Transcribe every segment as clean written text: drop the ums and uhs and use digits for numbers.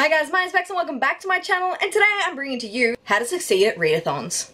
Hi guys, my name's Max and welcome back to my channel, and today I'm bringing to you how to succeed at readathons.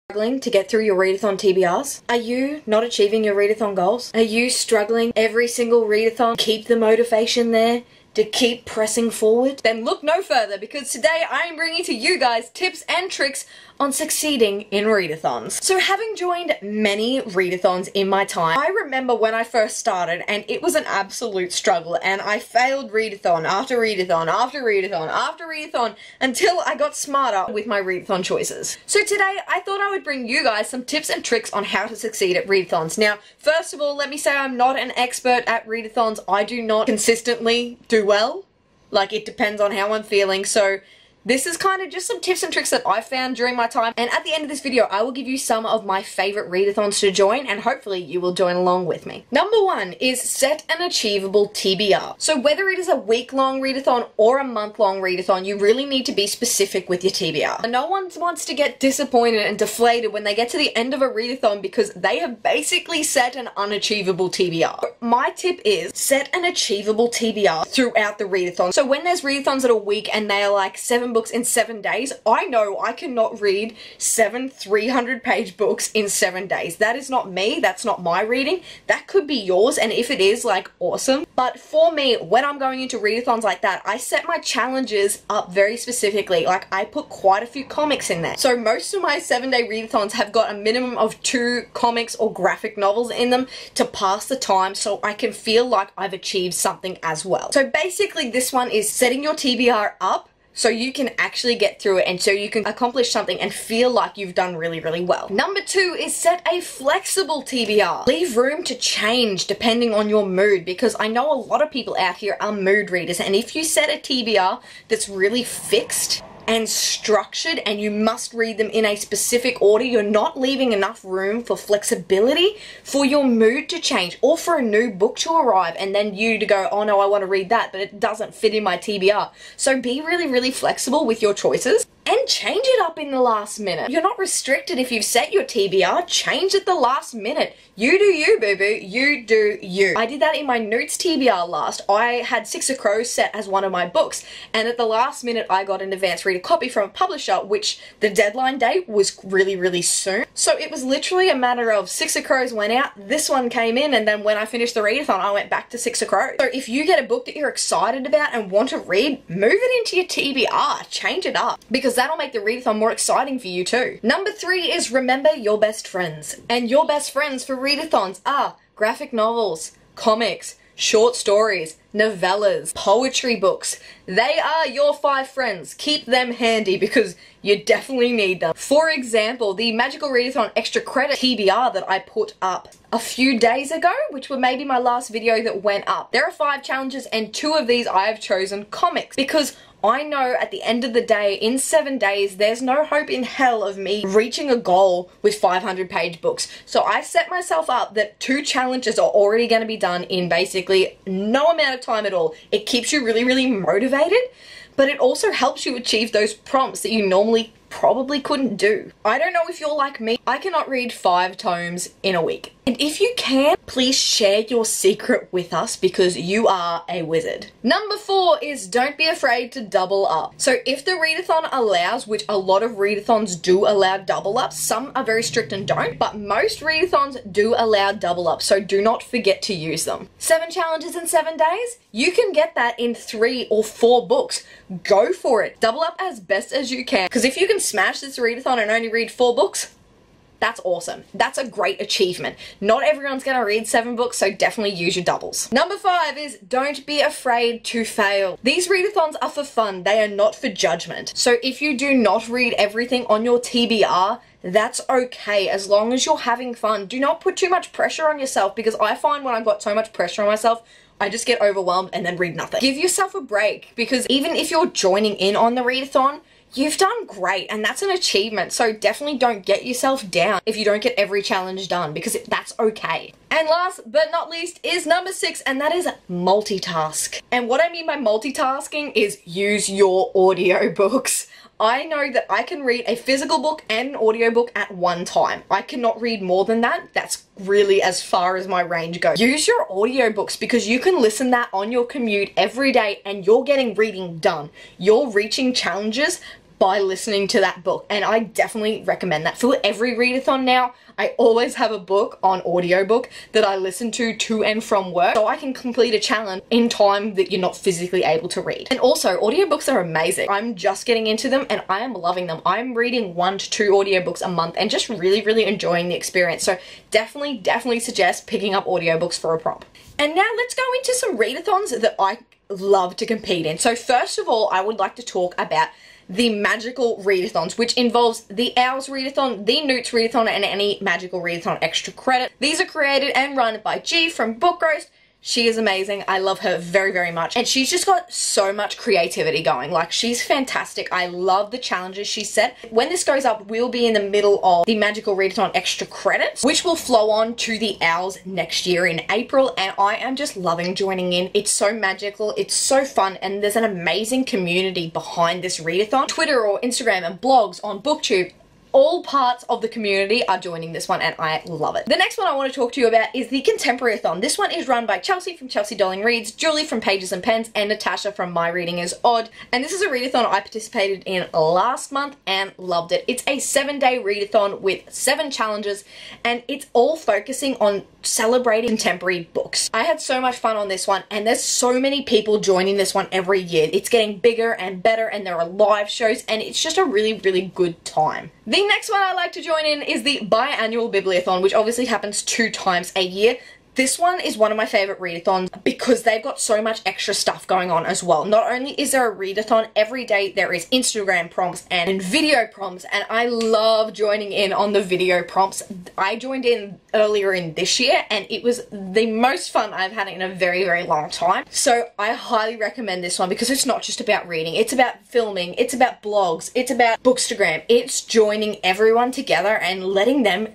Struggling to get through your readathon TBRs? Are you not achieving your readathon goals? Are you struggling every single readathon? Keep the motivation there to keep pressing forward? Then look no further, because today I am bringing to you guys tips and tricks on succeeding in readathons. So having joined many readathons in my time, I remember when I first started and it was an absolute struggle, and I failed readathon after readathon after readathon after readathon until I got smarter with my readathon choices. So today I thought I would bring you guys some tips and tricks on how to succeed at readathons. Now, first of all, let me say I'm not an expert at readathons. I do not consistently do well. Like, it depends on how I'm feeling, so this is kind of just some tips and tricks that I found during my time, and at the end of this video I will give you some of my favorite readathons to join, and hopefully you will join along with me. Number one is set an achievable TBR. So whether it is a week-long readathon or a month-long readathon, you really need to be specific with your TBR. No one wants to get disappointed and deflated when they get to the end of a readathon because they have basically set an unachievable TBR. My tip is set an achievable TBR throughout the readathon. So when there's readathons at a week and they are like 7 books in 7 days, I know I cannot read 7 300-page books in 7 days. That is not me, that's not my reading. That could be yours, and if it is, like, awesome. But for me, when I'm going into readathons like that, I set my challenges up very specifically. Like, I put quite a few comics in there. So most of my 7-day readathons have got a minimum of 2 comics or graphic novels in them to pass the time, so I can feel like I've achieved something as well. So basically this one is setting your TBR up so you can actually get through it and so you can accomplish something and feel like you've done really, really well. Number 2 is set a flexible TBR. Leave room to change depending on your mood, because I know a lot of people out here are mood readers, and if you set a TBR that's really fixed and structured and you must read them in a specific order, you're not leaving enough room for flexibility for your mood to change or for a new book to arrive and then you to go, oh no, I want to read that, but it doesn't fit in my TBR. So be really, really flexible with your choices and change it up in the last minute. You're not restricted if you've set your TBR. Change at the last minute. You do you, boo-boo. You do you. I did that in my Notes TBR last. I had Six of Crows set as one of my books, and at the last minute I got an advanced reader copy from a publisher, which the deadline date was really, really soon. So it was literally a matter of Six of Crows went out, this one came in, and then when I finished the readathon I went back to Six of Crows. So if you get a book that you're excited about and want to read, move it into your TBR. Change it up, because that'll make the readathon more exciting for you too. Number 3 is remember your best friends. And your best friends for readathons are graphic novels, comics, short stories, novellas, poetry books. They are your 5 friends. Keep them handy because you definitely need them. For example, the Magcial Readathon extra credit TBR that I put up a few days ago, which were maybe my last video that went up. There are 5 challenges and 2 of these I have chosen comics because I know at the end of the day, in 7 days, there's no hope in hell of me reaching a goal with 500-page books. So I set myself up that 2 challenges are already going to be done in basically no amount of time at all. It keeps you really, really motivated, but it also helps you achieve those prompts that you normally probably couldn't do. I don't know if you're like me, I cannot read 5 tomes in a week. And if you can, please share your secret with us because you are a wizard. Number 4 is don't be afraid to double up. So if the readathon allows, which a lot of readathons do allow double ups, some are very strict and don't, but most readathons do allow double ups, so do not forget to use them. 7 challenges in 7 days? You can get that in 3 or 4 books. Go for it. Double up as best as you can, because if you can smash this readathon and only read 4 books, that's awesome. That's a great achievement. Not everyone's gonna read 7 books, so definitely use your doubles. Number 5 is don't be afraid to fail. These readathons are for fun. They are not for judgment. So if you do not read everything on your TBR, that's okay, as long as you're having fun. Do not put too much pressure on yourself, because I find when I've got so much pressure on myself, I just get overwhelmed and then read nothing. Give yourself a break, because even if you're joining in on the readathon, you've done great, and that's an achievement, so definitely don't get yourself down if you don't get every challenge done, because that's okay. And last but not least is number 6, and that is multitask. And what I mean by multitasking is use your audiobooks. I know that I can read a physical book and an audiobook at one time. I cannot read more than that. That's really as far as my range goes. Use your audiobooks because you can listen that on your commute every day and you're getting reading done. You're reaching challenges by listening to that book, and I definitely recommend that. For every readathon now, I always have a book on audiobook that I listen to and from work, so I can complete a challenge in time that you're not physically able to read. And also, audiobooks are amazing. I'm just getting into them and I am loving them. I'm reading 1 to 2 audiobooks a month and just really enjoying the experience. So definitely suggest picking up audiobooks for a prompt. And now let's go into some readathons that I love to compete in. So first of all, I would like to talk about the Magcial Readathons, which involves the Owls Readathon, the Newts Readathon, and any Magcial Readathon extra credit. These are created and run by G from Book Roast. She is amazing. I love her very much. And she's just got so much creativity going. Like, she's fantastic. I love the challenges she set. When this goes up, we'll be in the middle of the Magcial Readathon extra credits, which will flow on to the Owls next year in April. And I am just loving joining in. It's so magical. It's so fun. And there's an amazing community behind this readathon. Twitter or Instagram and blogs on BookTube. All parts of the community are joining this one and I love it. The next one I want to talk to you about is the ContemporaryAThon. This one is run by Chelsea from Chelsea Darling Reads, Julie from Pages and Pens, and Natasha from My Reading is Odd. And this is a readathon I participated in last month and loved it. It's a 7-day readathon with 7 challenges and it's all focusing on celebrating contemporary books. I had so much fun on this one and there's so many people joining this one every year. It's getting bigger and better and there are live shows and it's just a really good time. The next one I like to join in is the biannual Bibliothon, which obviously happens 2 times a year. This one is one of my favourite readathons because they've got so much extra stuff going on as well. Not only is there a readathon, every day there is Instagram prompts and video prompts, and I love joining in on the video prompts. I joined in earlier in this year and it was the most fun I've had in a very long time. So I highly recommend this one because it's not just about reading, it's about filming, it's about blogs, it's about Bookstagram. It's joining everyone together and letting them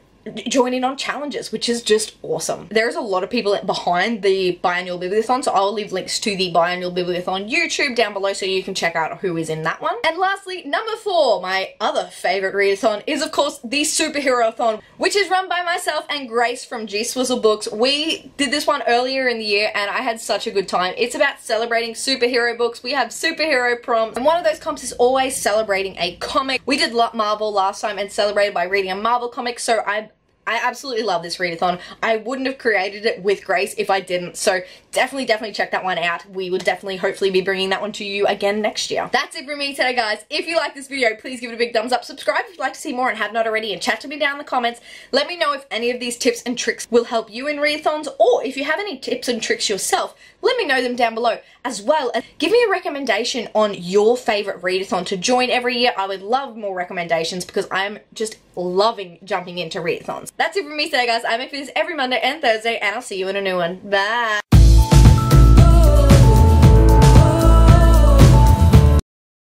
join in on challenges, which is just awesome. There's a lot of people behind the biannual Bibliothon, so I'll leave links to the biannual Bibliothon YouTube down below so you can check out who is in that one. And lastly, number 4, my other favourite readathon is of course the SuperheroAThon, which is run by myself and Grace from G Swizzle Books. We did this one earlier in the year and I had such a good time. It's about celebrating superhero books. We have superhero prompts and one of those comps is always celebrating a comic. We did Marvel last time and celebrated by reading a Marvel comic, so I absolutely love this readathon. I wouldn't have created it with Grace if I didn't, so definitely check that one out. We would definitely hopefully be bringing that one to you again next year. That's it from me today, guys. If you like this video, please give it a big thumbs up. Subscribe if you'd like to see more and have not already, and chat to me down in the comments. Let me know if any of these tips and tricks will help you in readathons, or if you have any tips and tricks yourself, let me know them down below. As well as give me a recommendation on your favourite readathon to join every year. I would love more recommendations because I'm just loving jumping into readathons. That's it from me today, guys. I make videos every Monday and Thursday, and I'll see you in a new one. Bye!